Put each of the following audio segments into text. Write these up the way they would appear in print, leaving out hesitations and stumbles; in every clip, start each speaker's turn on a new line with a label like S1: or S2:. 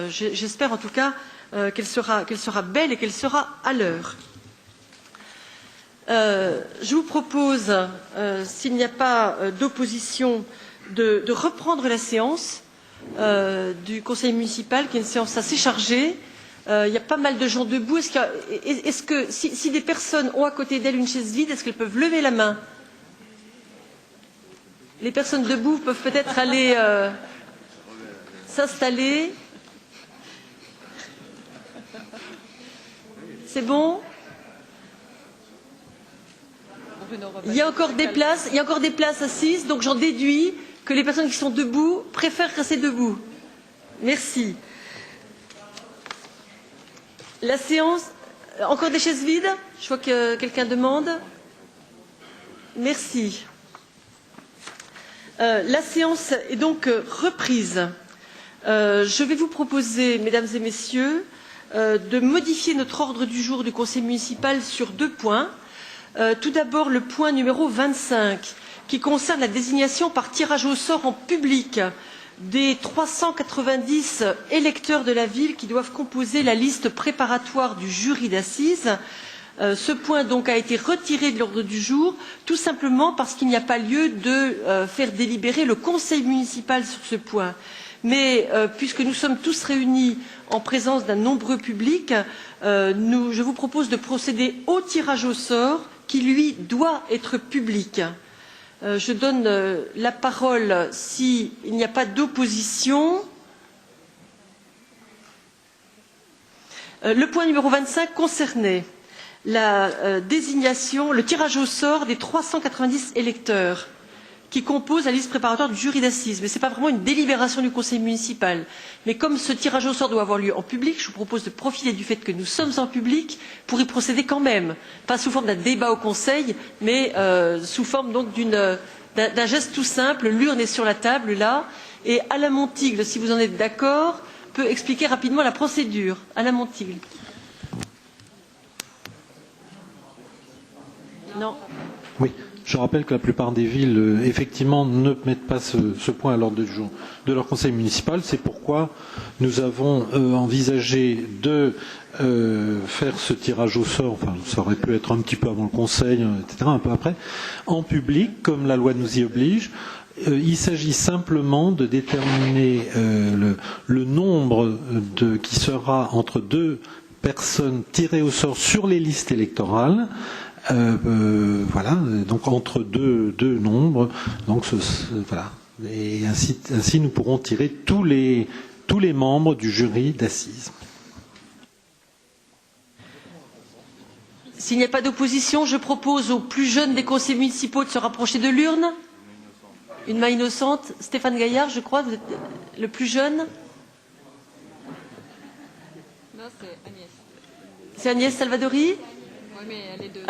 S1: J'espère en tout cas qu'elle sera belle et qu'elle sera à l'heure. Je vous propose, s'il n'y a pas d'opposition, de reprendre la séance du conseil municipal, qui est une séance assez chargée. Il y a pas mal de gens debout. Est-ce que si des personnes ont à côté d'elles une chaise vide, est-ce qu'elles peuvent lever la main? Les personnes debout peuvent peut-être aller s'installer. C'est bon? Il y a encore des places assises, donc j'en déduis que les personnes qui sont debout préfèrent rester debout. Merci. La séance. Encore des chaises vides? Je vois que quelqu'un demande. Merci. La séance est donc reprise. Je vais vous proposer, mesdames et messieurs, de modifier notre ordre du jour du conseil municipal sur 2 points. Tout d'abord, le point numéro 25, qui concerne la désignation par tirage au sort en public des 390 électeurs de la ville qui doivent composer la liste préparatoire du jury d'assises. Ce point donc a été retiré de l'ordre du jour, tout simplement parce qu'il n'y a pas lieu de faire délibérer le conseil municipal sur ce point. Mais puisque nous sommes tous réunis en présence d'un nombreux public, je vous propose de procéder au tirage au sort qui, lui, doit être public. Je donne la parole s'il n'y a pas d'opposition. Le point numéro 25 concernait la désignation, le tirage au sort des 390 électeurs qui composent la liste préparatoire du jury d'assises. Mais ce n'est pas vraiment une délibération du conseil municipal. Mais comme ce tirage au sort doit avoir lieu en public, je vous propose de profiter du fait que nous sommes en public pour y procéder quand même. Pas sous forme d'un débat au conseil, mais sous forme donc d'un geste tout simple. L'urne est sur la table là. Et Alain Montigle, si vous en êtes d'accord, peut expliquer rapidement la procédure. Alain Montigle. Non.
S2: Oui. Je rappelle que la plupart des villes, effectivement, ne mettent pas ce point à l'ordre du jour de leur conseil municipal. C'est pourquoi nous avons envisagé de faire ce tirage au sort, enfin, ça aurait pu être un petit peu avant le conseil, etc., un peu après, en public, comme la loi nous y oblige. Il s'agit simplement de déterminer le nombre qui sera entre 2 personnes tirées au sort sur les listes électorales. Voilà, donc entre deux nombres, donc voilà, et ainsi nous pourrons tirer tous les membres du jury d'assises.
S1: S'il n'y a pas d'opposition, je propose aux plus jeunes des conseils municipaux de se rapprocher de l'urne. Une main innocente. Stéphane Gaillard, je crois, vous êtes le plus jeune.
S3: Non, c'est Agnès.
S1: C'est Agnès Salvadori.
S3: Oui, mais elle est de...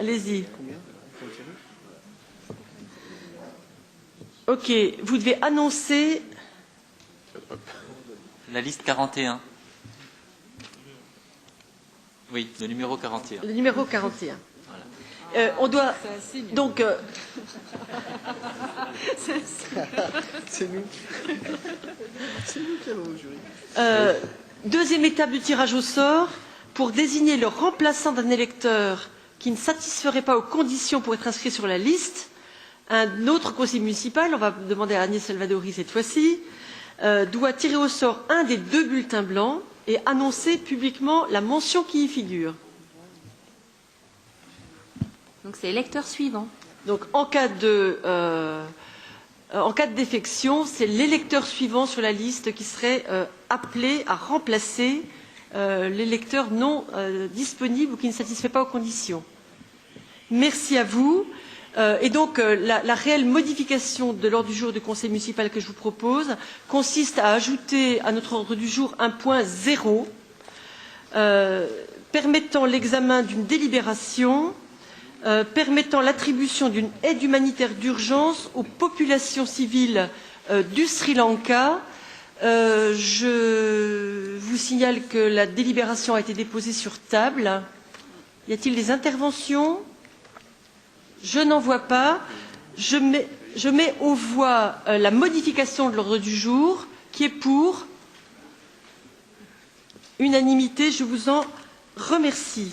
S1: Allez-y. Ok, vous devez annoncer...
S4: La liste 41. Oui, le numéro 41.
S1: Le numéro 41. Voilà. On doit... Donc...
S5: C'est nous. C'est nous qui allons au jury.
S1: Deuxième étape du tirage au sort. Pour désigner le remplaçant d'un électeur qui ne satisferait pas aux conditions pour être inscrit sur la liste, un autre conseil municipal, on va demander à Agnès Salvadori cette fois-ci, doit tirer au sort un des 2 bulletins blancs et annoncer publiquement la mention qui y figure.
S3: Donc c'est l'électeur suivant.
S1: Donc en cas de défection, c'est l'électeur suivant sur la liste qui serait appelé à remplacer l'électeur non disponible ou qui ne satisfait pas aux conditions. Merci à vous. Et donc la réelle modification de l'ordre du jour du conseil municipal que je vous propose consiste à ajouter à notre ordre du jour un point 0 permettant l'examen d'une délibération permettant l'attribution d'une aide humanitaire d'urgence aux populations civiles du Sri Lanka. Je vous signale que la délibération a été déposée sur table. Y a-t-il des interventions? Je n'en vois pas. Je mets aux voix la modification de l'ordre du jour Qui est pour? Unanimité, je vous en remercie.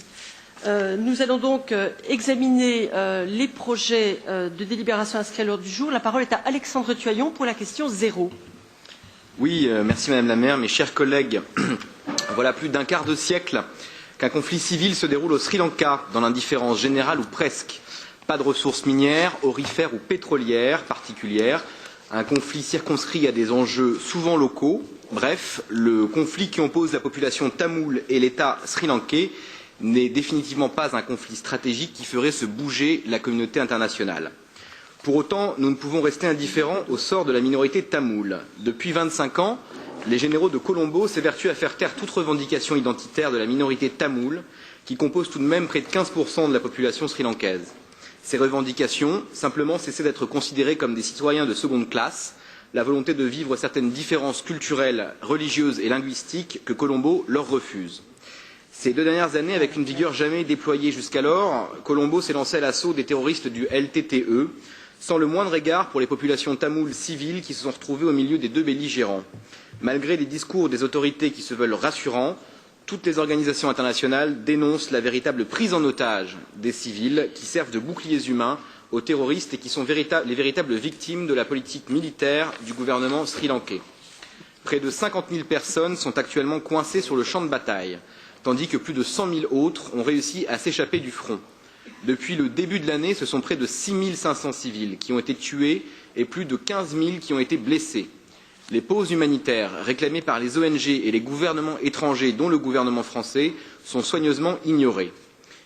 S1: Nous allons donc examiner les projets de délibération inscrits à l'ordre du jour. La parole est à Alexandre Tuaillon pour la question 0.
S5: Oui, merci Madame la maire. Mes chers collègues, voilà plus d'un quart de siècle qu'un conflit civil se déroule au Sri Lanka, dans l'indifférence générale ou presque. Pas de ressources minières, aurifères ou pétrolières particulières. Un conflit circonscrit à des enjeux souvent locaux. Bref, le conflit qui oppose la population tamoule et l'État sri-lankais n'est définitivement pas un conflit stratégique qui ferait se bouger la communauté internationale. Pour autant, nous ne pouvons rester indifférents au sort de la minorité tamoule. Depuis 25 ans, les généraux de Colombo s'évertuent à faire taire toute revendication identitaire de la minorité tamoule, qui compose tout de même près de 15% de la population sri-lankaise. Ces revendications, simplement cesser d'être considérés comme des citoyens de seconde classe, la volonté de vivre certaines différences culturelles, religieuses et linguistiques que Colombo leur refuse. Ces 2 dernières années, avec une vigueur jamais déployée jusqu'alors, Colombo s'est lancé à l'assaut des terroristes du LTTE, sans le moindre égard pour les populations tamoules civiles qui se sont retrouvées au milieu des 2 belligérants. Malgré les discours des autorités qui se veulent rassurants, toutes les organisations internationales dénoncent la véritable prise en otage des civils qui servent de boucliers humains aux terroristes et qui sont les véritables victimes de la politique militaire du gouvernement sri-lankais. Près de 50 000 personnes sont actuellement coincées sur le champ de bataille, tandis que plus de 100 000 autres ont réussi à s'échapper du front. Depuis le début de l'année, ce sont près de 6 500 civils qui ont été tués et plus de 15 000 qui ont été blessés. Les pauses humanitaires réclamées par les ONG et les gouvernements étrangers, dont le gouvernement français, sont soigneusement ignorées.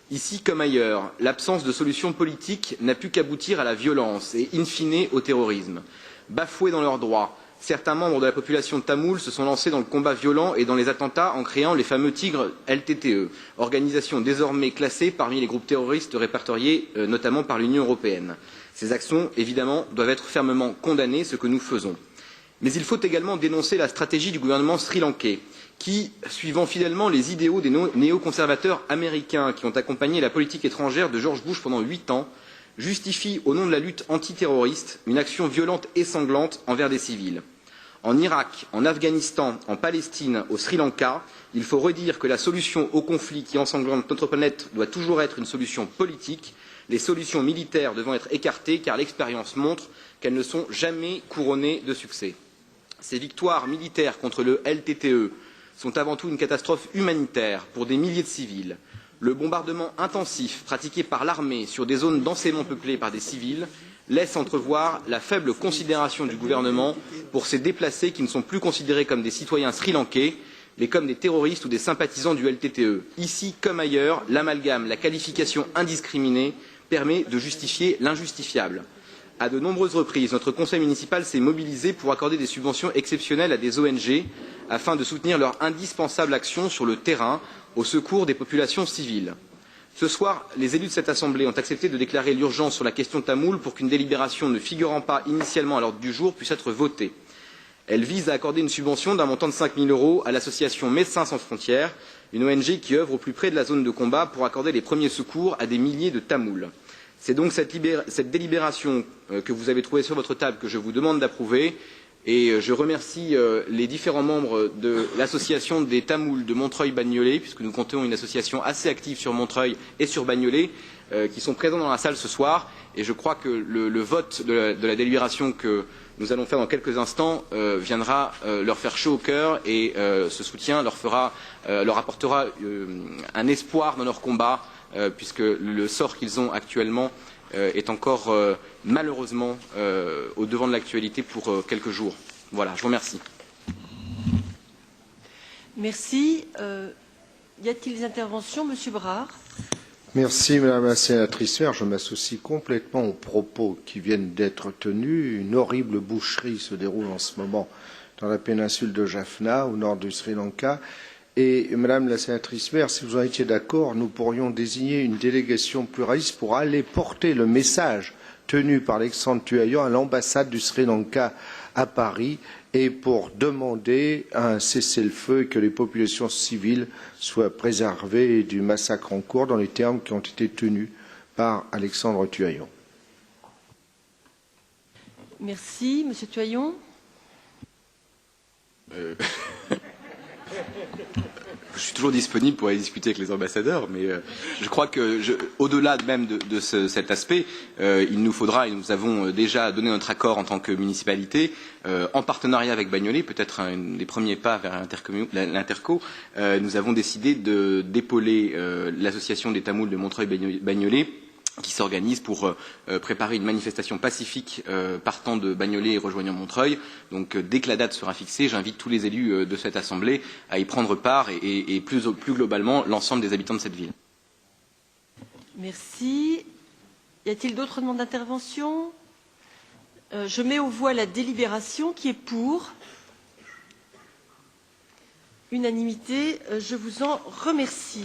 S5: Ici comme ailleurs, l'absence de solution politique n'a pu qu'aboutir à la violence et, in fine, au terrorisme. Bafoués dans leurs droits, certains membres de la population tamoule se sont lancés dans le combat violent et dans les attentats en créant les fameux Tigres LTTE, organisation désormais classée parmi les groupes terroristes répertoriés notamment par l'Union européenne. Ces actions, évidemment, doivent être fermement condamnées, ce que nous faisons. Mais il faut également dénoncer la stratégie du gouvernement sri-lankais, qui, suivant fidèlement les idéaux des néoconservateurs américains qui ont accompagné la politique étrangère de George Bush pendant 8 ans, justifie, au nom de la lutte antiterroriste, une action violente et sanglante envers des civils. En Irak, en Afghanistan, en Palestine, au Sri Lanka, il faut redire que la solution au conflit qui ensanglante notre planète doit toujours être une solution politique, les solutions militaires devant être écartées car l'expérience montre qu'elles ne sont jamais couronnées de succès. Ces victoires militaires contre le LTTE sont avant tout une catastrophe humanitaire pour des milliers de civils. Le bombardement intensif pratiqué par l'armée sur des zones densément peuplées par des civils laisse entrevoir la faible considération du gouvernement pour ces déplacés qui ne sont plus considérés comme des citoyens sri-lankais, mais comme des terroristes ou des sympathisants du LTTE. Ici comme ailleurs, l'amalgame, la qualification indiscriminée permet de justifier l'injustifiable. À de nombreuses reprises, notre conseil municipal s'est mobilisé pour accorder des subventions exceptionnelles à des ONG afin de soutenir leur indispensable action sur le terrain au secours des populations civiles. Ce soir, les élus de cette Assemblée ont accepté de déclarer l'urgence sur la question tamoule pour qu'une délibération ne figurant pas initialement à l'ordre du jour puisse être votée. Elle vise à accorder une subvention d'un montant de 5 000 € à l'association Médecins sans frontières, une ONG qui œuvre au plus près de la zone de combat pour accorder les premiers secours à des milliers de Tamouls. C'est donc cette délibération que vous avez trouvée sur votre table que je vous demande d'approuver et je remercie les différents membres de l'association des Tamouls de Montreuil-Bagnolet, puisque nous comptons une association assez active sur Montreuil et sur Bagnolet, qui sont présents dans la salle ce soir. Et je crois que le vote de la délibération que nous allons faire dans quelques instants viendra leur faire chaud au cœur et ce soutien leur apportera un espoir dans leur combat, puisque le sort qu'ils ont actuellement est encore malheureusement au devant de l'actualité pour quelques jours. Voilà, je vous remercie.
S1: Merci. Y a-t-il des interventions, Monsieur Brard?
S6: Merci Madame la sénatrice Vert. Je m'associe complètement aux propos qui viennent d'être tenus. Une horrible boucherie se déroule en ce moment dans la péninsule de Jaffna, au nord du Sri Lanka. Et Madame la sénatrice Vert, si vous en étiez d'accord, nous pourrions désigner une délégation pluraliste pour aller porter le message tenu par Alexandre Tuaillon à l'ambassade du Sri Lanka à Paris et pour demander un cessez-le-feu et que les populations civiles soient préservées du massacre en cours dans les termes qui ont été tenus par Alexandre Tuaillon.
S1: Merci. Monsieur Tuaillon.
S5: Je suis toujours disponible pour aller discuter avec les ambassadeurs, mais je crois que, au-delà même de cet aspect, il nous faudra, et nous avons déjà donné notre accord en tant que municipalité, en partenariat avec Bagnolet, peut-être un des premiers pas vers l'Interco, nous avons décidé d'épauler l'association des Tamouls de Montreuil-Bagnolet, qui s'organise pour préparer une manifestation pacifique partant de Bagnolet et rejoignant Montreuil. Donc dès que la date sera fixée, j'invite tous les élus de cette Assemblée à y prendre part et plus globalement l'ensemble des habitants de cette ville.
S1: Merci. Y a-t-il d'autres demandes d'intervention? Je mets aux voix la délibération qui est pour. Unanimité, je vous en remercie.